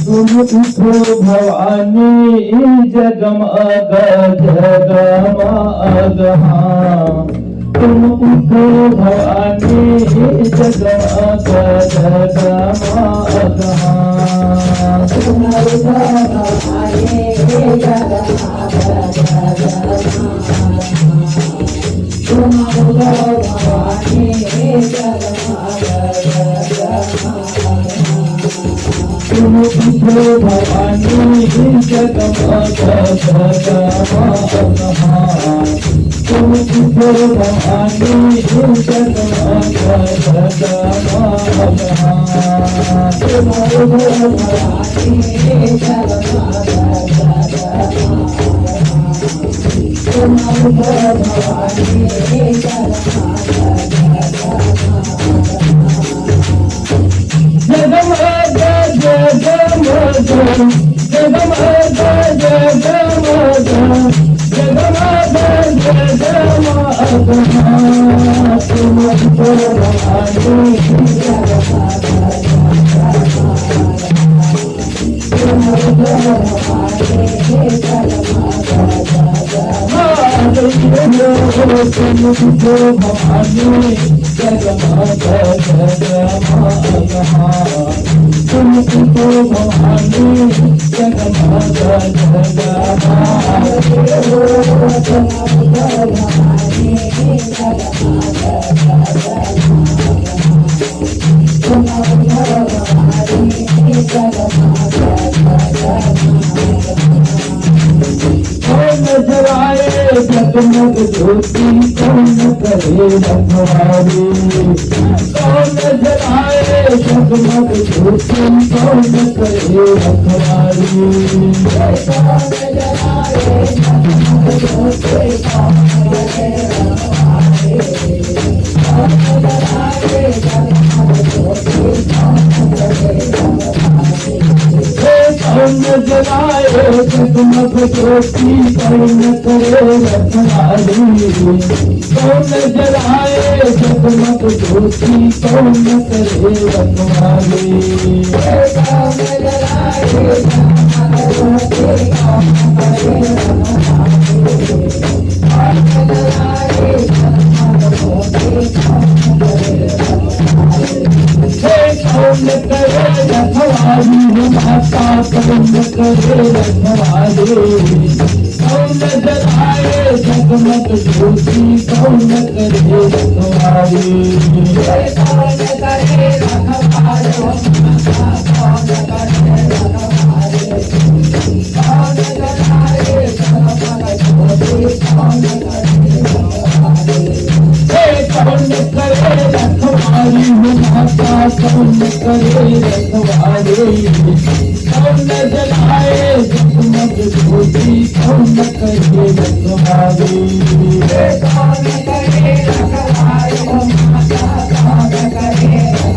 तुम उठो भवानी जगमग जगमग तुम उठो भवानी जगमग जगमग तुम उठो भवानी जगमग तुम उठो भवानी तुम उठो भवानी जगमग जगमग तुम उठो भवानी जगमग जगमग तुम उठो भवानी तुम उठो भवानी जगमग ज्योति कौन करे रखवारी कौन जलाए जगमग ज्योति कौन करे रखवारी कौन जलाए जगमग ज्योति कौन करे रखवारी कौन जलाए जगमग ज्योति कौन करे रखवारी कौन जलाए जगमग ज्योति कौन करे रखवारी कौन जलाए जगमग ज्योति कौन करे रखवारी कौन जलाए जगमग ज्योति कौन करे रखवारी कौन जलाए जगमग ज्योति कौन करे रखवारी कौन करे रखवारी माता कौन करे रखवारी कौन जलाए जगमग ज्योति कौन करे रखवारी कौन करे रखवारी कौन करे रखवारी कौन जलाए जगमग ज्योति कौन करे रखवारी कौन करे रखवारी माता कौन करे रखवारी कौन जलाए जगमग ज्योति कौन करे रखवारी कौन करे रखवारी माता कौन करे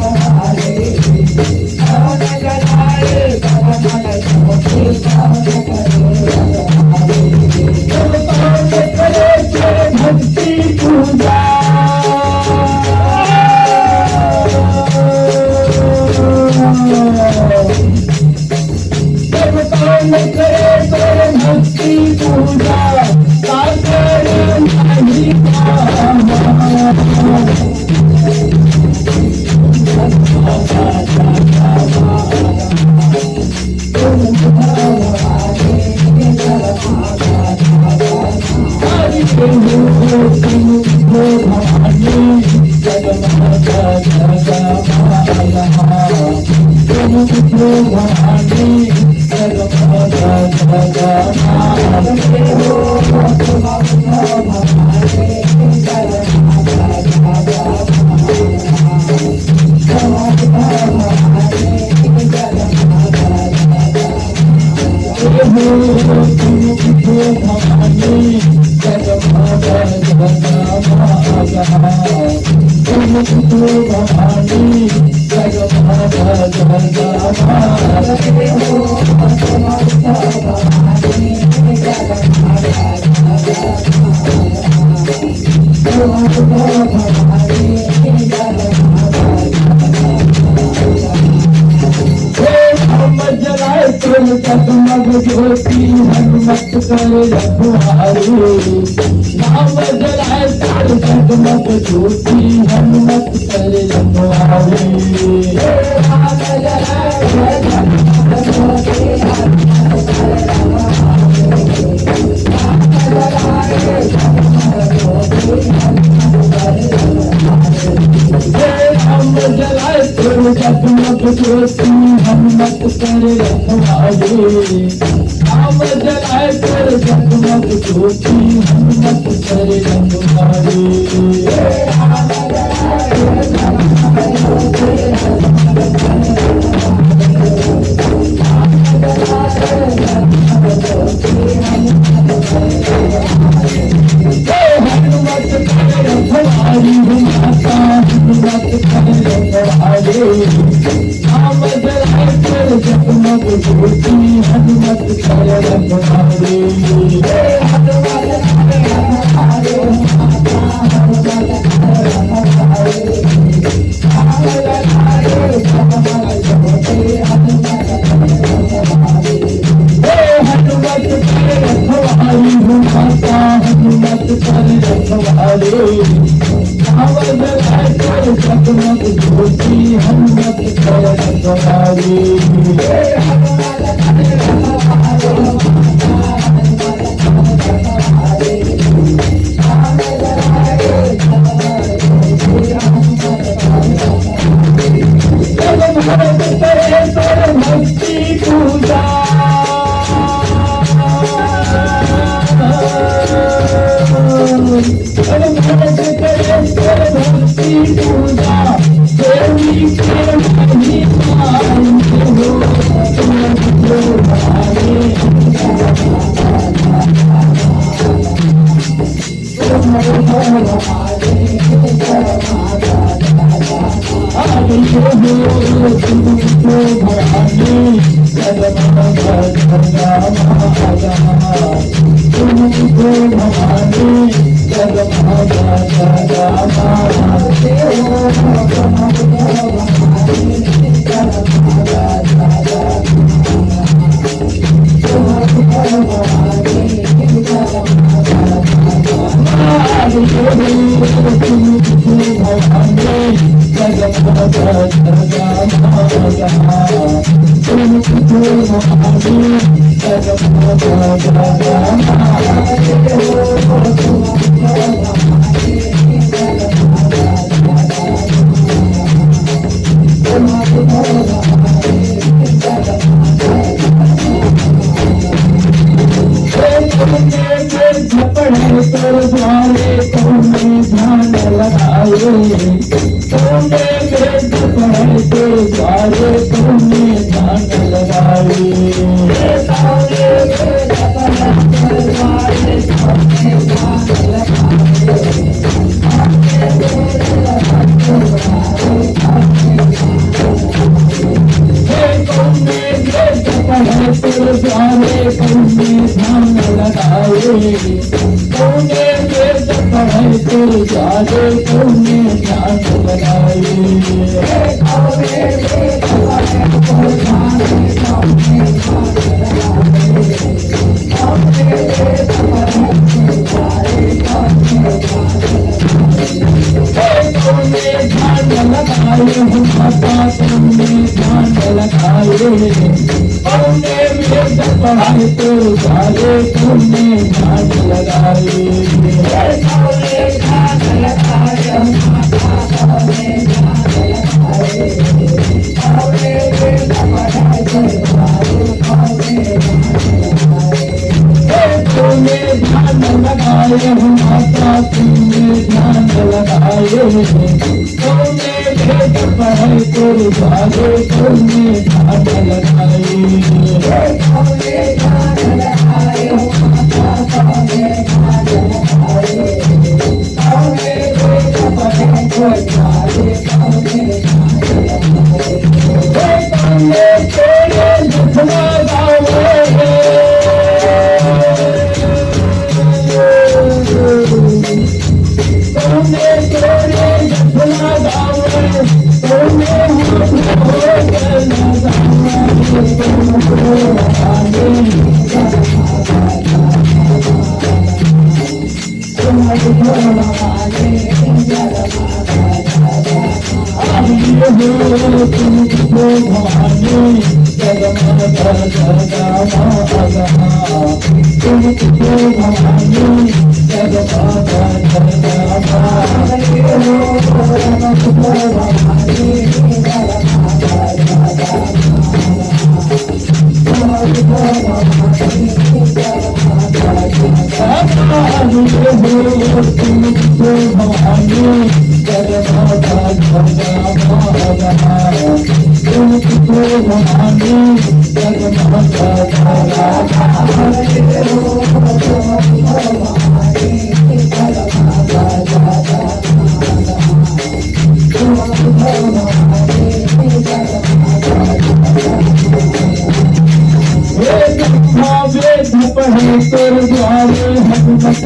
रखवारी कौन जलाए जगमग ज्योति कौन करे रखवारी कौन करे भक्ति पूजा कौन करे भक्ति पूजा सागर नहीं जलाए जगमग ज्योति हनुमत करे रखवारे नाम जलाए तेरे जगमग ज्योति हनुमत करे रखवारे नाम जलाए जगमग ज्योति हनुमत करे हम जलाए तेरे जगमग ज्योति हनुमत करे रखवारे हम जलाए तेरे जगमग ज्योति हनुमत करे रखवारे हम जलाए तेरे जगमग ज्योति हनुमत करे रखवारे हनुमत करे रखवारे हम जलाए तेरे जगमग ज्योति हनुमत करे रखवारे भक्ति पूजा भक्ति पूजा देवी के महिमा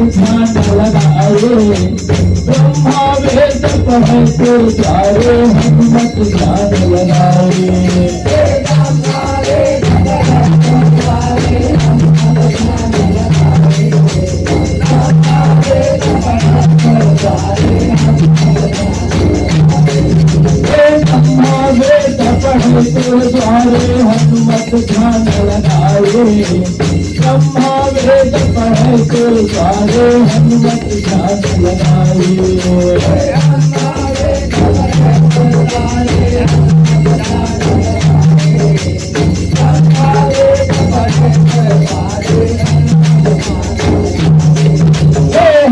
ध्यान लगाए ब्रह्मा वेद पढ़े तो सारे हनुमत ध्यान लगाए द्वारे हनुमत ध्यान लगाए ब्रह्मा वेद पढ़े तो सारे हनुमत ध्यान लगाए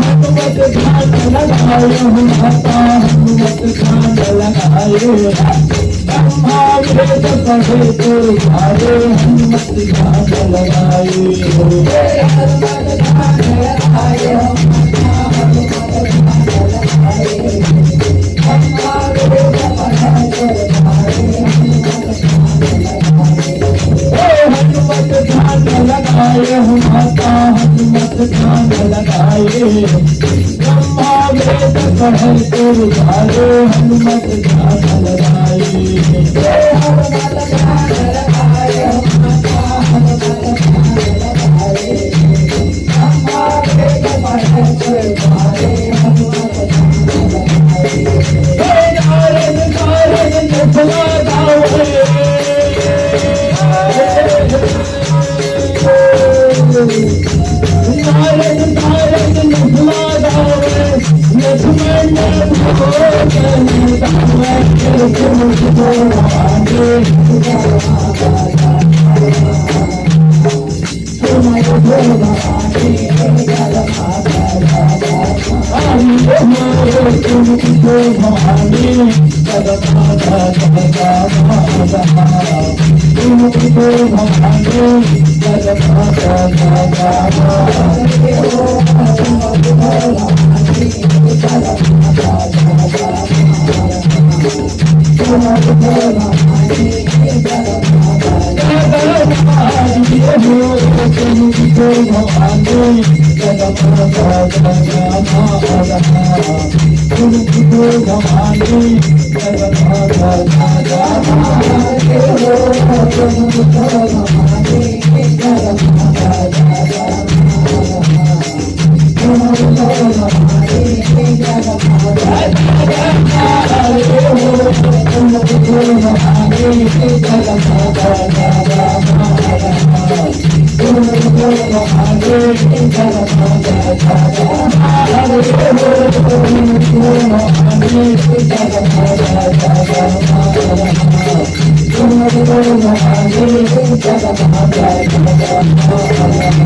हनुमत ध्यान लगाए हनुमत ध्यान लगाए ब्रह्मा वेद पढ़े तो सारे हनुमत ध्यान लगाए हनुमत ध्यान लगाए हम माता हनुमत ध्यान लगाए ब्रह्मा वेद पढ़े तो सारे हनुमत ध्यान लगाए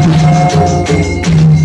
Thank you.